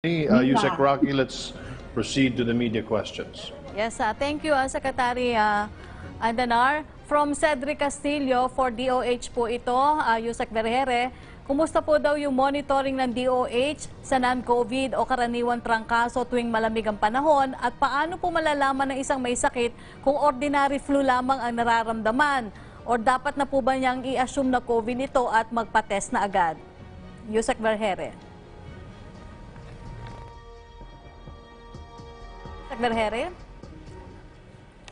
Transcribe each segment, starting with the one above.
Yusek Rocky, let's proceed to the media questions. Yes, thank you, Secretary Andanar. From Cedric Castillo for DOH po ito, Yusek Vergere. Kumusta po daw yung monitoring ng DOH sa non-COVID o karaniwang trangkaso tuwing malamig ang panahon at paano po malalaman ng isang may sakit kung ordinary flu lamang ang nararamdaman o dapat na po ba niyang i-assume na COVID ito at magpa-test na agad? Yusek Vergere. Yusek Vergere?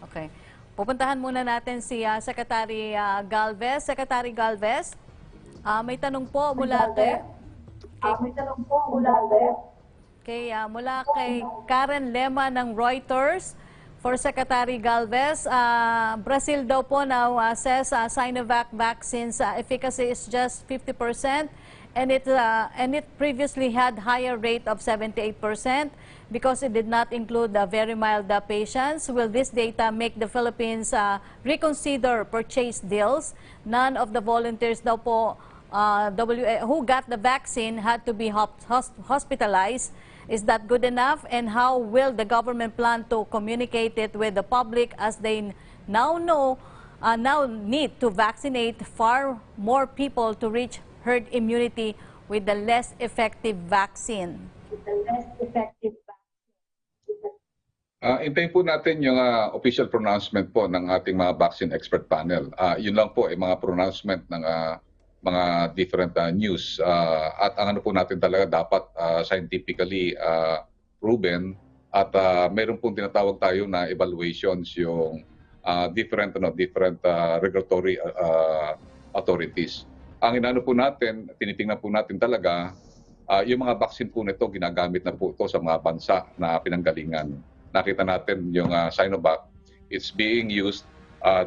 Okay. Pupuntahan muna natin si Secretary Galvez. Secretary Galvez, may tanong po mula kay Karen Lema ng Reuters for Secretary Galvez. Brazil daw po now says Sinovac vaccine's efficacy is just 50% and it previously had higher rate of 78% because it did not include the very mild patients. Will this data make the Philippines reconsider purchase deals? None of the volunteers daw po who got the vaccine had to be hospitalized. Is that good enough? And how will the government plan to communicate it with the public as they now need to vaccinate far more people to reach herd immunity with the less effective vaccine? Hintayin po natin yung official pronouncement po ng ating mga vaccine expert panel. Yun lang po, mga pronouncement ng mga different news. At ang ano po natin talaga dapat scientifically proven at meron pong tinatawag tayo na evaluations yung different regulatory authorities. Ang inano po natin, tinitingnan po natin talaga yung mga vaccine po nito ginagamit na po ito sa mga bansa na pinanggalingan. Nakita natin yung Sinovac, it's being used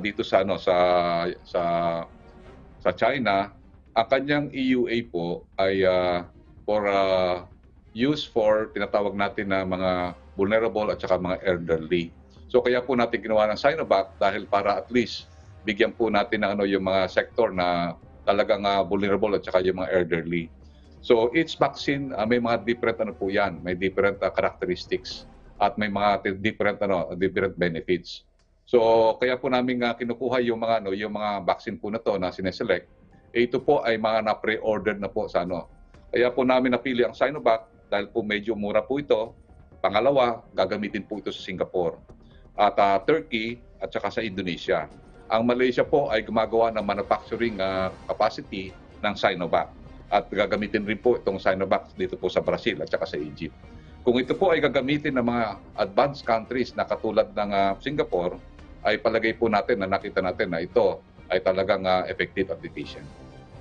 dito sa China. Ang kanyang EUA po ay for use for tinatawag natin na mga vulnerable at saka mga elderly. So kaya po natin ginawa ng Sinovac dahil para at least bigyan po natin ng yung mga sector na talagang vulnerable at saka yung mga elderly. So each vaccine may mga different po yan, may different characteristics at may mga different benefits. So kaya po namin kinukuha yung mga vaccine po na to na sineselect. Ito po ay mga na-pre-ordered na po sa Kaya po namin napili ang Sinovac dahil po medyo mura po ito. Pangalawa, gagamitin po ito sa Singapore at Turkey at saka sa Indonesia. Ang Malaysia po ay gumagawa ng manufacturing capacity ng Sinovac at gagamitin rin po itong Sinovac dito po sa Brazil at saka sa Egypt. Kung ito po ay gagamitin ng mga advanced countries na katulad ng Singapore, ay palagay po natin na nakita natin na ito ay talagang effective at efficient.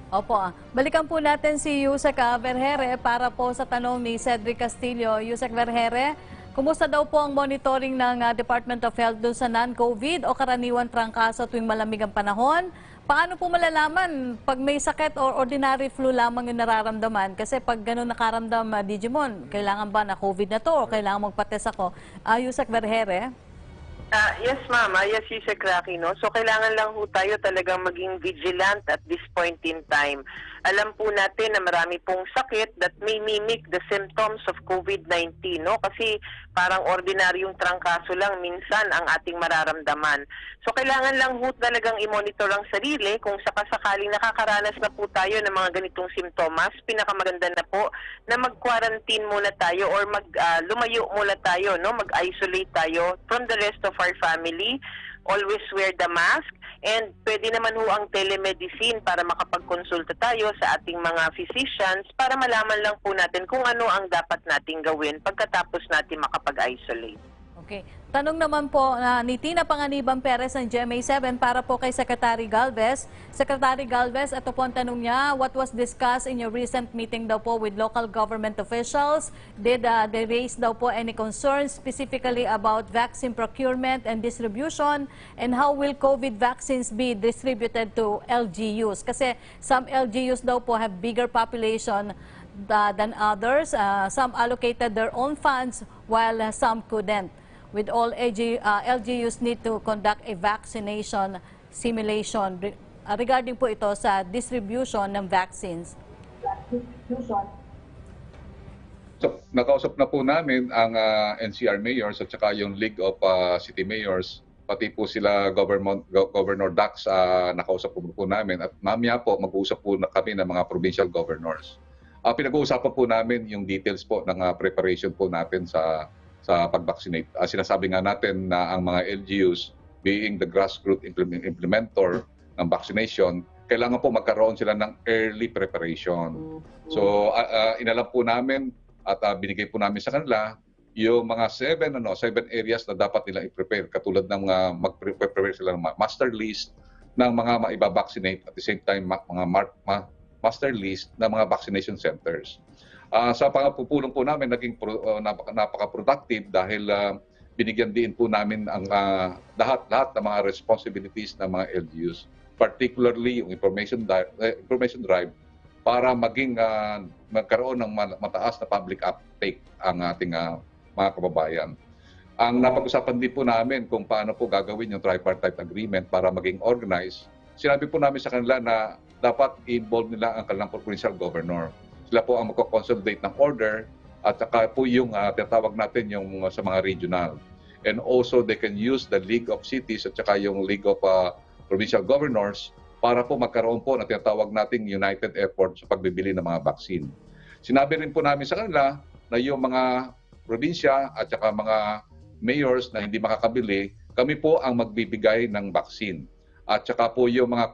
Opo. Balikan po natin si Yusek Vergere para po sa tanong ni Cedric Castillo. Yusek Vergere, kumusta daw po ang monitoring ng Department of Health doon sa non-COVID o karaniwang trangkaso tuwing malamig ang panahon? Paano po malalaman pag may sakit o ordinary flu lamang yung nararamdaman? Kasi pag gano'n nakaramdam, Digimon, kailangan ba na COVID na to o kailangan magpa-test ako? Yusek Vergere? Yes, ma'am. Yes, Yusek Rocky, no? So, kailangan lang ho tayo talagang maging vigilant at this point in time. Alam po natin na marami pong sakit that may mimic the symptoms of COVID-19, no? Kasi parang ordinaryong trangkaso lang minsan ang ating mararamdaman. So, kailangan lang ho talagang i-monitor ang sarili kung sakasakaling nakakaranas na po tayo ng mga ganitong simptomas. Pinakamaganda na po na mag-quarantine muna tayo or lumayo muna tayo, no? Mag-isolate tayo from the rest of our family. Always wear the mask, and pwede naman ho ang telemedicine para makapagkonsulta tayo sa ating mga physicians para malaman lang po natin kung ano ang dapat nating gawin pagkatapos natin makapag-isolate. Okay. Tanong naman po ni Tina Panganiban Perez ng GMA7 para po kay Secretary Galvez. Secretary Galvez, ito po ang tanong niya, what was discussed in your recent meeting daw po with local government officials? Did they raise daw po any concerns specifically about vaccine procurement and distribution? And how will COVID vaccines be distributed to LGUs? Kasi some LGUs daw po have bigger population than others. Some allocated their own funds while some couldn't. With all LGUs need to conduct a vaccination simulation regarding po ito sa distribution ng vaccines. So, nakausap na po namin ang NCR mayors at saka yung League of City Mayors, pati po sila Governor Dax, nakausap po namin, at mamaya po mag-uusap po na kami ng mga provincial governors. Pinag-uusapan po namin yung details po ng preparation po natin sa pag-vaccinate. Sinasabi nga natin na ang mga LGUs, being the grassroots implementer ng vaccination, kailangan po magkaroon sila ng early preparation. So, inalam po namin at binigay po namin sa kanila yung mga 7 areas na dapat nila i-prepare. Katulad ng mag-prepare sila ng master list ng mga maibabaccinate, at the same time mga master list ng mga vaccination centers. Sa pagpupulong po namin, naging napaka-productive dahil binigyan din po namin ang lahat ng mga responsibilities ng mga LGUs, particularly yung information drive, para magkaroon ng mataas na public uptake ang ating mga kababayan. Ang napag-usapan din po namin kung paano po gagawin yung tripartite agreement para maging organized. Sinabi po namin sa kanila na dapat i-involve nila ang kanilang provincial governor. Sila po ang magko-consolidate ng order, at saka po yung tinatawag natin yung sa mga regional. And also they can use the League of Cities at saka yung League of Provincial Governors para po magkaroon po na tinatawag nating united effort sa pagbibili ng mga vaccine. Sinabi rin po namin sa kanila na yung mga probinsya at saka mga mayors na hindi makakabili, kami po ang magbibigay ng vaccine. At saka po yung mga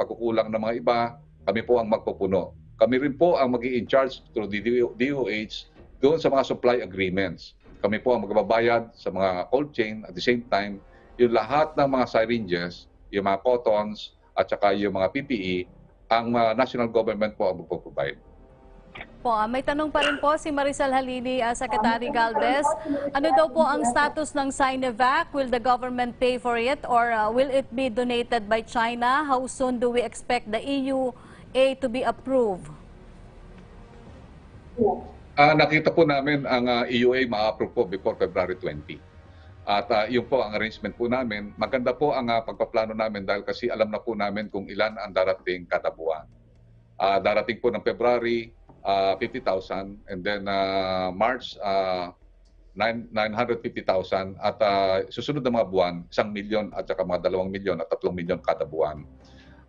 pagkukulang ng mga iba, kami po ang magpupuno. Kami rin po ang mag-i-in charge through the DOH doon sa mga supply agreements. Kami po ang magbabayad sa mga cold chain, at the same time, yung lahat ng mga syringes, yung mga cottons, at saka yung mga PPE, ang national government po ang magpo-provide. May tanong pa rin po si Marisol Halili, Secretary Galvez. Ano daw po ang status ng Sinovac? Will the government pay for it, or will it be donated by China? How soon do we expect the EUA to be approved? Nakita po namin ang EUA ma-approve po before February 20. At yun po ang arrangement po namin. Maganda po ang pagpaplano namin dahil kasi alam na po namin kung ilan ang darating kada buwan. Darating po ng February, 50,000, and then March, 950,000, at susunod na mga buwan, 1 milyon at saka mga 2 milyon at 3 milyon kada buwan.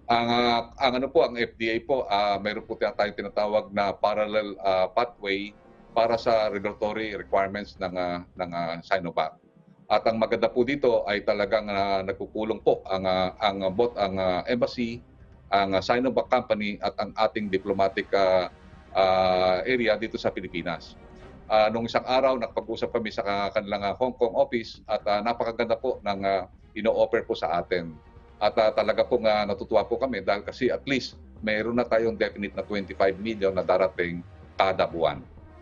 Ang FDA po, mayroon po tayong tinatawag na parallel pathway para sa regulatory requirements ng Sinovac. At ang maganda po dito ay talagang nagpupulong po both ang embassy, ang Sinovac company at ang ating diplomatic area dito sa Pilipinas. Nung isang araw, nakapag-usap kami sa kanilang Hong Kong office, at napakaganda po ng ino-offer po sa atin. At talaga pong natutuwa po kami dahil kasi at least mayroon na tayong definite na 25 million na darating kada buwan.